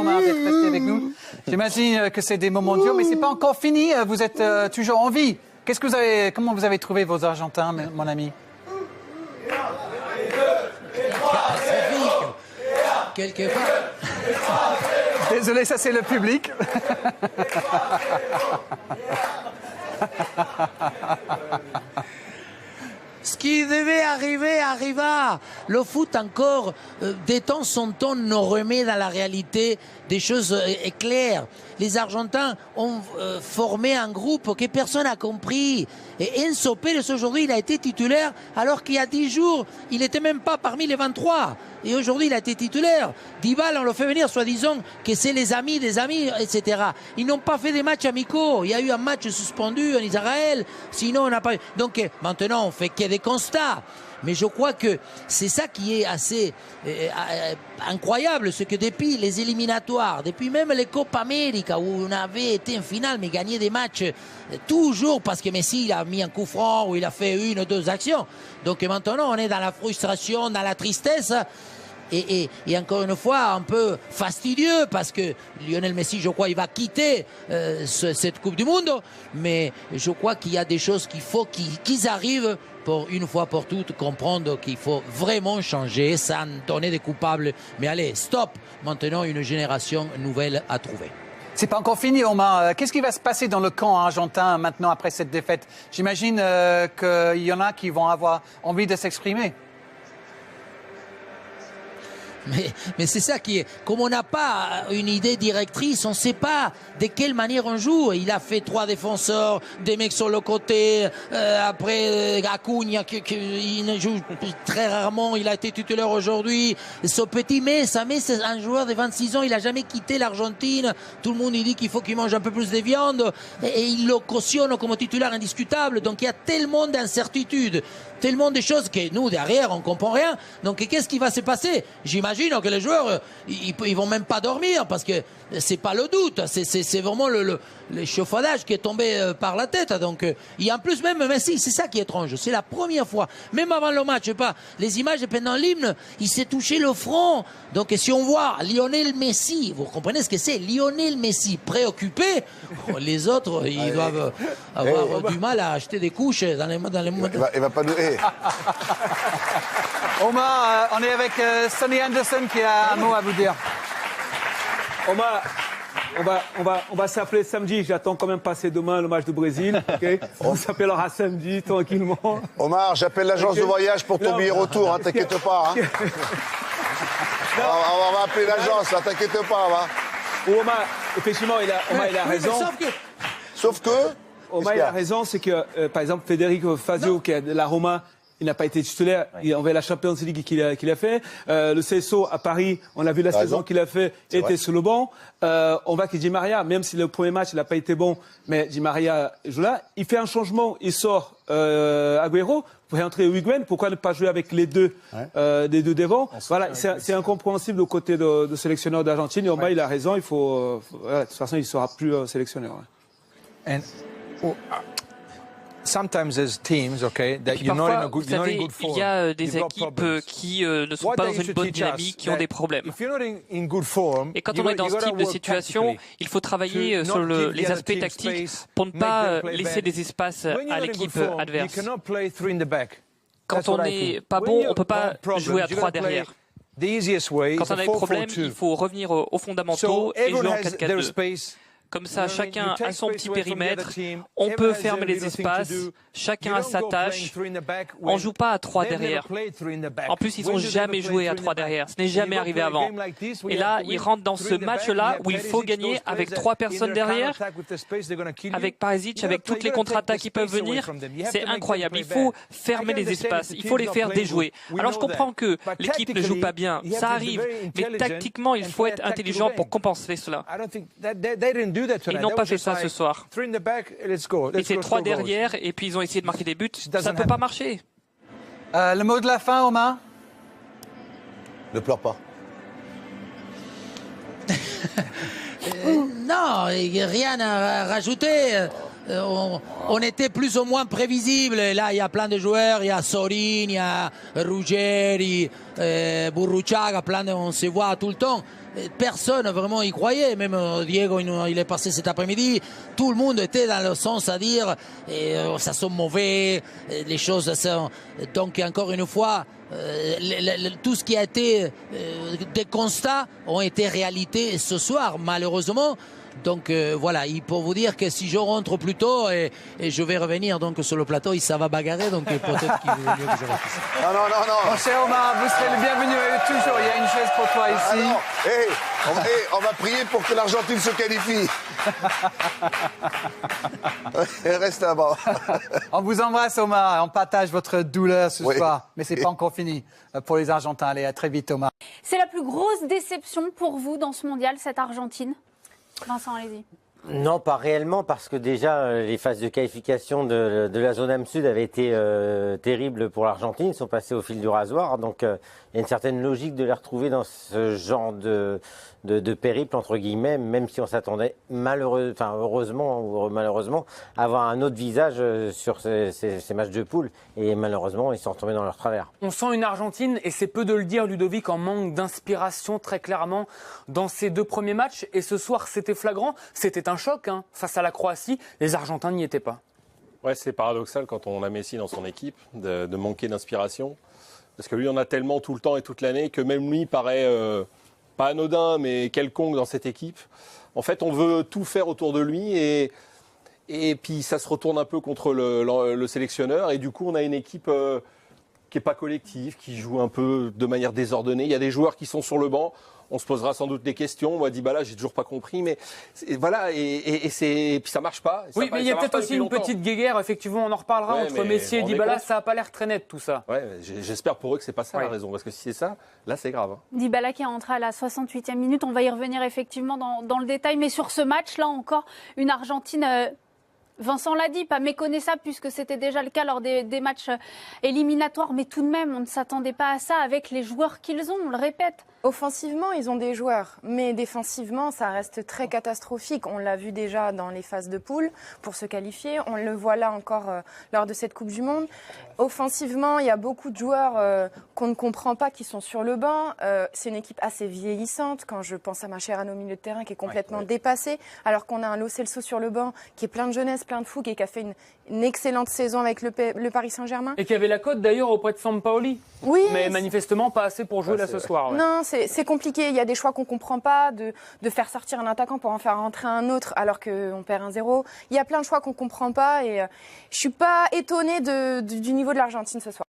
Omar, d'être resté avec nous. J'imagine que c'est des moments durs, mais c'est pas encore fini. Vous êtes toujours en vie. Comment vous avez trouvé vos Argentins, mon ami? Quelque part. Désolé, ça c'est le public. Ce qui devait arriver arriva. Le foot encore, de temps en temps, nous remet dans la réalité des choses claires. Les Argentins ont formé un groupe que personne n'a compris. Et Enzo Pérez, aujourd'hui, il a été titulaire, alors qu'il y a 10 jours, il n'était même pas parmi les 23. Et aujourd'hui, il a été titulaire. Dybala, on le fait venir, soi-disant que c'est les amis des amis, etc. Ils n'ont pas fait des matchs amicaux. Il y a eu un match suspendu en Israël. Sinon, on n'a pas eu. Donc, maintenant, on fait que des constats. Mais je crois que c'est ça qui est assez incroyable, c'est que depuis les éliminatoires, depuis même les Copa América, où on avait été en finale, mais gagné des matchs toujours parce que Messi il a mis un coup franc ou il a fait une ou deux actions. Donc maintenant, on est dans la frustration, dans la tristesse. Et encore une fois, un peu fastidieux parce que Lionel Messi, je crois, il va quitter cette Coupe du Monde. Mais je crois qu'il y a des choses qu'il faut qu'ils arrivent pour une fois pour toutes comprendre qu'il faut vraiment changer sans donner des coupables. Mais allez, stop. Maintenant, une génération nouvelle à trouver. C'est pas encore fini, Omar. Qu'est-ce qui va se passer dans le camp argentin maintenant après cette défaite? J'imagine qu'il y en a qui vont avoir envie de s'exprimer. Mais c'est ça qui est. Comme on n'a pas une idée directrice, on ne sait pas de quelle manière on joue. Il a fait 3 défenseurs, des mecs sur le côté. Après, Acuna, il ne joue très rarement. Il a été titulaire aujourd'hui. Ce petit Mesa, c'est un joueur de 26 ans. Il n'a jamais quitté l'Argentine. Tout le monde il dit qu'il faut qu'il mange un peu plus de viande. Et il le cautionne comme titulaire indiscutable. Donc il y a tellement d'incertitudes, tellement de choses que nous, derrière, on ne comprend rien. Donc qu'est-ce qui va se passer? J'imagine que les joueurs, ils vont même pas dormir parce que c'est pas le doute, c'est vraiment l'échafaudage qui est tombé par la tête. Donc, il y a en plus même Messi, c'est ça qui est étrange. C'est la première fois, même avant le match, je sais pas, les images pendant l'hymne, il s'est touché le front. Donc, si on voit Lionel Messi, vous comprenez ce que c'est, Lionel Messi préoccupé, les autres, ils doivent avoir du mal à acheter des couches dans les Il va pas nous. Omar, on est avec Sonny Anderson qui a un mot à vous dire. Omar, on va s'appeler samedi. J'attends quand même passer demain le match du Brésil. Okay, on s'appellera samedi tranquillement. Omar, j'appelle l'agence de voyage pour ton billet retour. Hein, t'inquiète pas. Hein. On va appeler l'agence. T'inquiète pas. Hein. Omar, effectivement, Omar, il a raison. Sauf que Omar, il a raison, c'est que par exemple Federico Fazio, qui est de la Roma. Il n'a pas été titulaire. Il envers la Champions League qu'il a fait. Le CSO à Paris, on a vu la saison qu'il a fait, était sur le banc. On voit que Di Maria, même si le premier match il n'a pas été bon, mais Di Maria joue là. Il fait un changement, il sort Agüero pour entrer Higuaín. Pourquoi ne pas jouer avec les deux, des deux devant? Voilà, c'est incompréhensible au côté de sélectionneur d'Argentine. Et Omar, il a raison. Il faut, de toute façon, il ne sera plus sélectionneur. Sometimes there's teams, okay, that you're not in a good form. Il y a des équipes qui ne sont pas dans une bonne dynamique, qui ont des problèmes. Et quand on est dans ce type de situation, il faut travailler sur les aspects tactiques pour ne pas laisser des espaces à l'équipe adverse. Quand on n'est pas bon, on ne peut pas jouer à 3 derrière. Quand on a des problèmes, il faut revenir aux fondamentaux et jouer en 4-4-2. Comme ça, chacun a son petit périmètre, on peut fermer les espaces, chacun a sa tâche. On ne joue pas à 3 derrière. En plus, ils n'ont jamais joué à 3 derrière. Ce n'est jamais arrivé avant. Et là, ils rentrent dans ce match-là où il faut gagner avec 3 personnes derrière, avec Perisic, avec toutes les contre-attaques qui peuvent venir. C'est incroyable. Il faut fermer les espaces, il faut les faire déjouer. Alors, je comprends que l'équipe ne joue pas bien, ça arrive, mais tactiquement, il faut être intelligent pour compenser cela. Ils n'ont pas fait ça ce soir. Et c'est 3 derrière, et puis ils ont essayé de marquer des buts. Ça ne peut pas marcher. Le mot de la fin, Omar? Ne pleure pas. Non, rien à rajouter. on était plus ou moins prévisible. Et là, il y a plein de joueurs, il y a Sorin, il y a Ruggeri, Burruchaga, on se voit tout le temps. Personne vraiment y croyait, même Diego il est passé cet après-midi, tout le monde était dans le sens à dire ça sont mauvais, les choses sont... Donc encore une fois, tout ce qui a été des constats ont été réalité ce soir, malheureusement. Donc voilà, il faut vous dire que si je rentre plus tôt et je vais revenir donc sur le plateau, ça va bagarrer, donc peut-être qu'il vaut mieux que je reste. Non. Mon cher Omar, vous serez le bienvenu toujours. Il y a une chaise pour toi ici. On va prier pour que l'Argentine se qualifie. Reste là-bas. On vous embrasse, Omar. On partage votre douleur ce soir. Mais ce n'est pas encore fini pour les Argentins. Allez, à très vite, Omar. C'est la plus grosse déception pour vous dans ce mondial, cette Argentine? Vincent, allez-y. Non, pas réellement, parce que déjà, les phases de qualification de la zone âme sud avaient été terribles pour l'Argentine. Ils sont passés au fil du rasoir. Donc, il y a une certaine logique de les retrouver dans ce genre de périple, entre guillemets, même si on s'attendait heureusement ou malheureusement, à avoir un autre visage sur ces matchs de poule. Et malheureusement, ils sont retombés dans leur travers. On sent une Argentine, et c'est peu de le dire, Ludovic, en manque d'inspiration très clairement dans ces 2 premiers matchs. Et ce soir, c'était flagrant. C'était un choc face à la Croatie. Les Argentins n'y étaient pas. Ouais, c'est paradoxal quand on a Messi dans son équipe de manquer d'inspiration. Parce que lui, on a tellement tout le temps et toute l'année que même lui paraît pas anodin, mais quelconque dans cette équipe. En fait, on veut tout faire autour de lui et puis ça se retourne un peu contre le sélectionneur. Et du coup, on a une équipe qui n'est pas collective, qui joue un peu de manière désordonnée. Il y a des joueurs qui sont sur le banc. On se posera sans doute des questions. Moi, Dybala, j'ai toujours pas compris, mais voilà, et puis ça marche pas. Oui, mais il y a peut-être aussi une petite guéguerre, effectivement, on en reparlera, entre Messi et Dybala. Ça n'a pas l'air très net, tout ça. Ouais, j'espère pour eux que c'est pas ça la raison, parce que si c'est ça, là, c'est grave. Dybala qui est entré à la 68e minute, on va y revenir effectivement dans le détail, mais sur ce match, là encore, une Argentine... Vincent l'a dit, pas méconnaissable puisque c'était déjà le cas lors des matchs éliminatoires, mais tout de même, on ne s'attendait pas à ça avec les joueurs qu'ils ont, on le répète. Offensivement, ils ont des joueurs, mais défensivement, ça reste très catastrophique. On l'a vu déjà dans les phases de poule pour se qualifier. On le voit là encore lors de cette Coupe du Monde. Offensivement, il y a beaucoup de joueurs qu'on ne comprend pas qui sont sur le banc. C'est une équipe assez vieillissante. Quand je pense à Mascherano au milieu de terrain qui est complètement dépassé, alors qu'on a un Lo Celso sur le banc qui est plein de jeunesse, plein de fougue et qui a fait une excellente saison avec le Paris Saint-Germain. Et qui avait la cote d'ailleurs auprès de Sampaoli. Oui. Mais manifestement pas assez pour jouer là ce soir. Ouais. Non, c'est compliqué. Il y a des choix qu'on ne comprend pas, de faire sortir un attaquant pour en faire rentrer un autre alors qu'on perd 1-0. Il y a plein de choix qu'on ne comprend pas et je ne suis pas étonnée du niveau de l'Argentine ce soir.